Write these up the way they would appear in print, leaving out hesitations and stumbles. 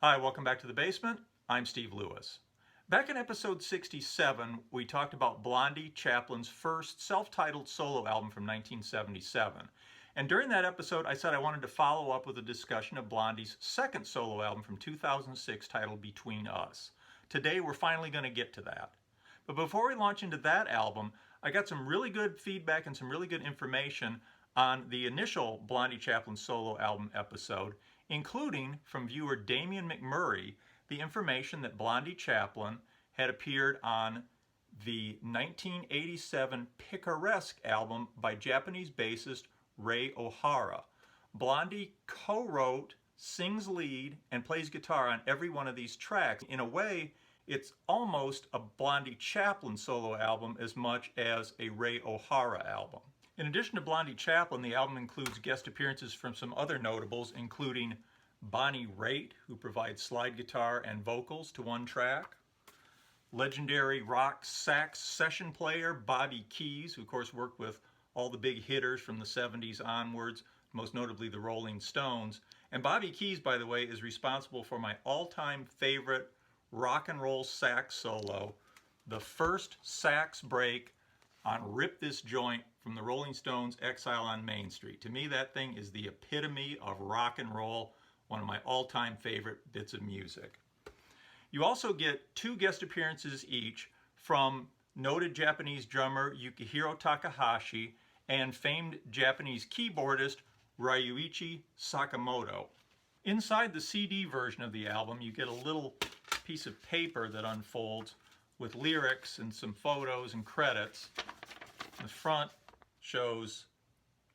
Hi, welcome back to the basement. I'm Steve Lewis. Back in episode 67, we talked about Blondie Chaplin's first self-titled solo album from 1977. And during that episode, I said I wanted to follow up with a discussion of Blondie's second solo album from 2006 titled Between Us. Today, we're finally going to get to that. But before we launch into that album, I got some really good feedback and some really good information on the initial Blondie Chaplin solo album episode, including from viewer Damian McMurray, the information that Blondie Chaplin had appeared on the 1987 Picaresque album by Japanese bassist Ray Ohara. Blondie co-wrote, sings lead, and plays guitar on every one of these tracks. In a way, it's almost a Blondie Chaplin solo album as much as a Ray Ohara album. In addition to Blondie Chaplin, the album includes guest appearances from some other notables, including Bonnie Raitt, who provides slide guitar and vocals to one track, legendary rock sax session player Bobby Keys, who of course worked with all the big hitters from the 70s onwards, most notably the Rolling Stones. And Bobby Keys, by the way, is responsible for my all-time favorite rock and roll sax solo, the first sax break on Rip This Joint from the Rolling Stones' Exile on Main Street. To me, that thing is the epitome of rock and roll, one of my all-time favorite bits of music. You also get two guest appearances each from noted Japanese drummer Yukihiro Takahashi and famed Japanese keyboardist Ryuichi Sakamoto. Inside the CD version of the album, you get a little piece of paper that unfolds with lyrics and some photos and credits. The front shows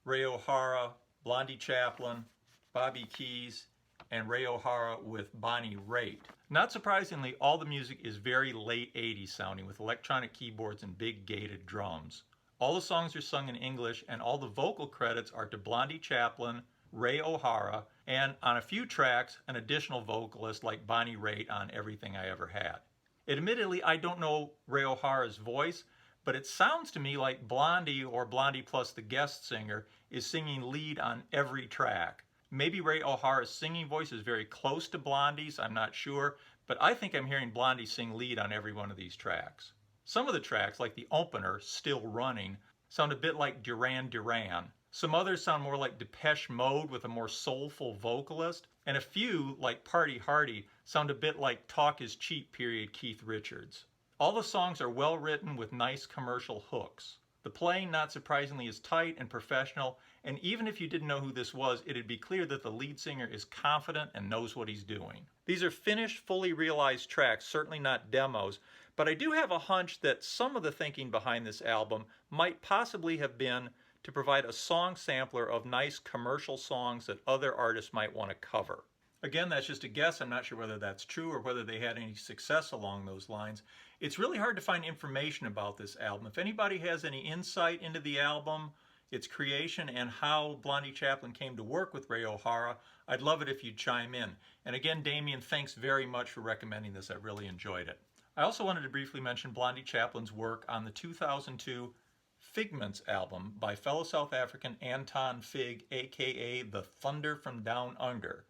Ray Ohara, Blondie Chaplin, Bobby Keys, and Ray Ohara with Bonnie Raitt. Not surprisingly, all the music is very late 80s sounding with electronic keyboards and big gated drums. All the songs are sung in English, and all the vocal credits are to Blondie Chaplin, Ray Ohara, and on a few tracks, an additional vocalist like Bonnie Raitt on Everything I Ever Had. Admittedly, I don't know Ray Ohara's voice, but it sounds to me like Blondie, or Blondie plus the guest singer, is singing lead on every track. Maybe Ray Ohara's singing voice is very close to Blondie's, I'm not sure, but I think I'm hearing Blondie sing lead on every one of these tracks. Some of the tracks, like the opener, Still Running, sound a bit like Duran Duran. Some others sound more like Depeche Mode with a more soulful vocalist, and a few, like Party Hardy, sound a bit like Talk Is Cheap period Keith Richards. All the songs are well written with nice commercial hooks. The playing, not surprisingly, is tight and professional, and even if you didn't know who this was, it'd be clear that the lead singer is confident and knows what he's doing. These are finished, fully realized tracks, certainly not demos, but I do have a hunch that some of the thinking behind this album might possibly have been to provide a song sampler of nice commercial songs that other artists might want to cover. Again, that's just a guess. I'm not sure whether that's true or whether they had any success along those lines. It's really hard to find information about this album. If anybody has any insight into the album, its creation, and how Blondie Chaplin came to work with Ray Ohara, I'd love it if you'd chime in. And again, Damian, thanks very much for recommending this. I really enjoyed it. I also wanted to briefly mention Blondie Chaplin's work on the 2002 Figments album by fellow South African Anton Fig, aka the Thunder from Down Under.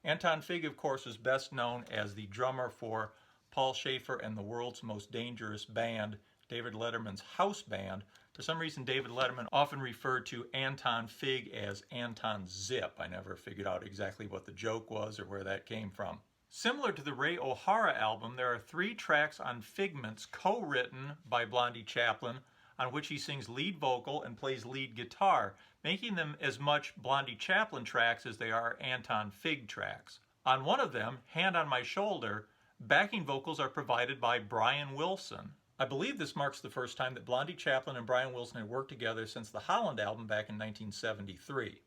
Anton Fig, of course, is best known as the drummer for Paul Schaefer and the world's most dangerous band, David Letterman's house band. For some reason, David Letterman often referred to Anton Fig as Anton Zip. I never figured out exactly what the joke was or where that came from. Similar to the Ray Ohara album, there are 3 tracks on Figments co-written by Blondie Chaplin, on which he sings lead vocal and plays lead guitar, making them as much Blondie Chaplin tracks as they are Anton Fig tracks. On one of them, Hand on My Shoulder, backing vocals are provided by Brian Wilson. I believe this marks the first time that Blondie Chaplin and Brian Wilson had worked together since the Holland album back in 1973.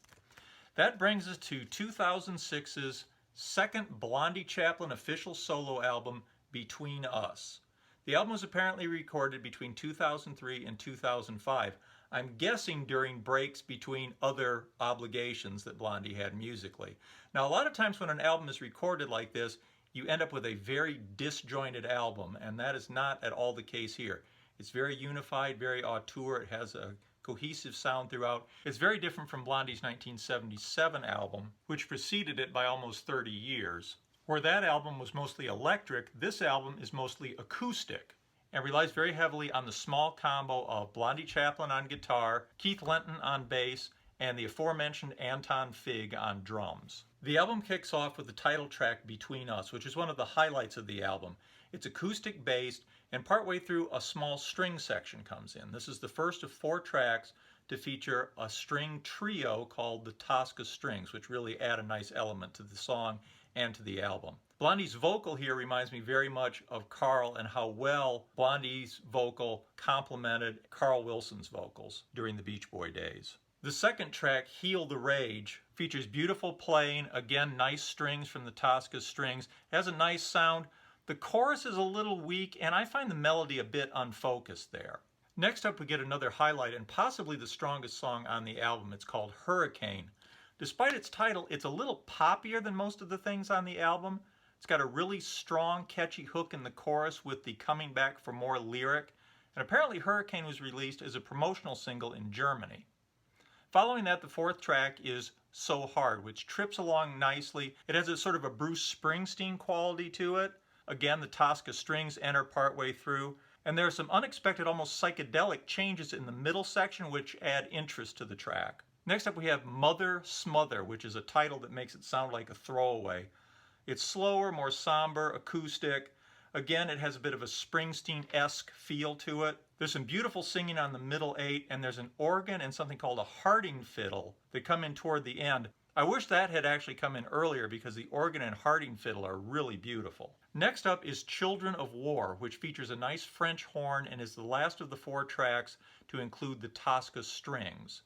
That brings us to 2006's second Blondie Chaplin official solo album, Between Us. The album was apparently recorded between 2003 and 2005. I'm guessing during breaks between other obligations that Blondie had musically. Now, a lot of times when an album is recorded like this, you end up with a very disjointed album, and that is not at all the case here. It's very unified, very auteur. It has a cohesive sound throughout. It's very different from Blondie's 1977 album, which preceded it by almost 30 years. Where that album was mostly electric, this album is mostly acoustic and relies very heavily on the small combo of Blondie Chaplin on guitar, Keith Lenton on bass, and the aforementioned Anton Fig on drums. The album kicks off with the title track Between Us, which is one of the highlights of the album. It's acoustic based, and partway through a small string section comes in. This is the first of 4 tracks to feature a string trio called the Tosca Strings, which really add a nice element to the song and to the album. Blondie's vocal here reminds me very much of Carl and how well Blondie's vocal complemented Carl Wilson's vocals during the Beach Boy days. The second track, Heal the Rage, features beautiful playing, again nice strings from the Tosca Strings, it has a nice sound. The chorus is a little weak and I find the melody a bit unfocused there. Next up we get another highlight and possibly the strongest song on the album. It's called Hurricane. Despite its title, it's a little poppier than most of the things on the album. It's got a really strong, catchy hook in the chorus with the coming back for more lyric. And apparently Hurricane was released as a promotional single in Germany. Following that, the 4th track is So Hard, which trips along nicely. It has a sort of a Bruce Springsteen quality to it. Again, the Tosca Strings enter partway through. And there are some unexpected, almost psychedelic changes in the middle section which add interest to the track. Next up we have Mother Smother, which is a title that makes it sound like a throwaway. It's slower, more somber, acoustic. Again, it has a bit of a Springsteen-esque feel to it. There's some beautiful singing on the middle 8, and there's an organ and something called a Harding fiddle that come in toward the end. I wish that had actually come in earlier because the organ and Harding fiddle are really beautiful. Next up is Children of War, which features a nice French horn and is the last of the 4 tracks to include the Tosca Strings.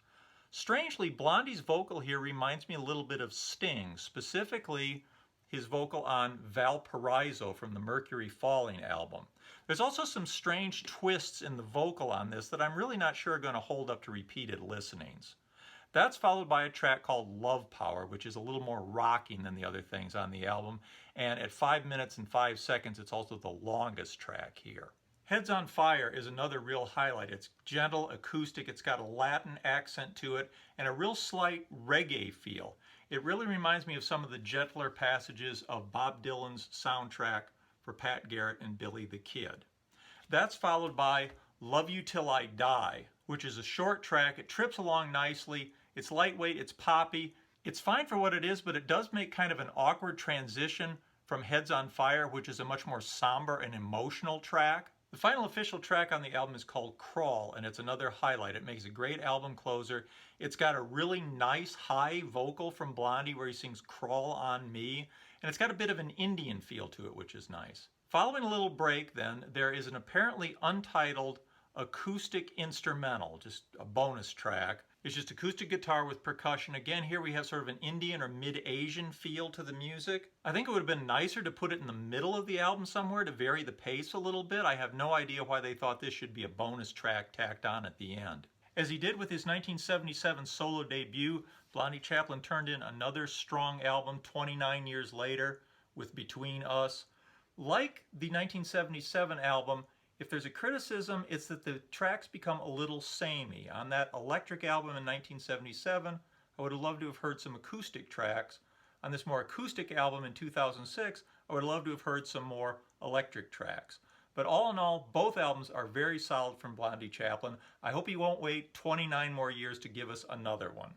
Strangely, Blondie's vocal here reminds me a little bit of Sting, specifically his vocal on Valparaiso from the Mercury Falling album. There's also some strange twists in the vocal on this that I'm really not sure are going to hold up to repeated listenings. That's followed by a track called Love Power, which is a little more rocking than the other things on the album, and at 5 minutes and 5 seconds it's also the longest track here. Heads on Fire is another real highlight. It's gentle, acoustic, it's got a Latin accent to it, and a real slight reggae feel. It really reminds me of some of the gentler passages of Bob Dylan's soundtrack for Pat Garrett and Billy the Kid. That's followed by Love You Till I Die, which is a short track. It trips along nicely. It's lightweight, it's poppy. It's fine for what it is, but it does make kind of an awkward transition from Heads on Fire, which is a much more somber and emotional track. The final official track on the album is called Crawl, and it's another highlight. It makes a great album closer. It's got a really nice high vocal from Blondie where he sings Crawl on Me, and it's got a bit of an Indian feel to it, which is nice. Following a little break then, there is an apparently untitled acoustic instrumental, just a bonus track. It's just acoustic guitar with percussion. Again, here we have sort of an Indian or mid-Asian feel to the music. I think it would have been nicer to put it in the middle of the album somewhere to vary the pace a little bit. I have no idea why they thought this should be a bonus track tacked on at the end. As he did with his 1977 solo debut, Blondie Chaplin turned in another strong album 29 years later with Between Us. Like the 1977 album, if there's a criticism, it's that the tracks become a little samey. On that electric album in 1977, I would have loved to have heard some acoustic tracks. On this more acoustic album in 2006, I would love to have heard some more electric tracks. But all in all, both albums are very solid from Blondie Chaplin. I hope he won't wait 29 more years to give us another one.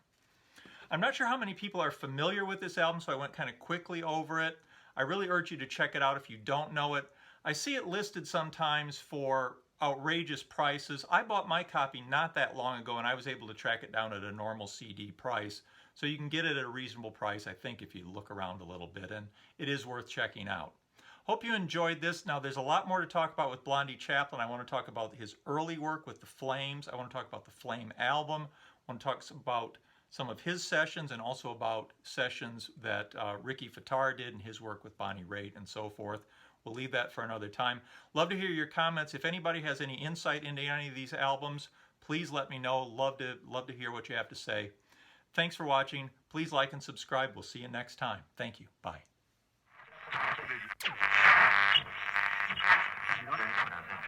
I'm not sure how many people are familiar with this album, so I went kind of quickly over it. I really urge you to check it out if you don't know it. I see it listed sometimes for outrageous prices. I bought my copy not that long ago and I was able to track it down at a normal CD price. So you can get it at a reasonable price, I think, if you look around a little bit, and it is worth checking out. Hope you enjoyed this. Now there's a lot more to talk about with Blondie Chaplin. I want to talk about his early work with the Flames. I want to talk about the Flame album. I want to talk about some of his sessions and also about sessions that Ricky Fataar did and his work with Bonnie Raitt and so forth. We'll leave that for another time. Love to hear your comments. If anybody has any insight into any of these albums, please let me know. Love to hear what you have to say. Thanks for watching. Please like and subscribe. We'll see you next time. Thank you. Bye.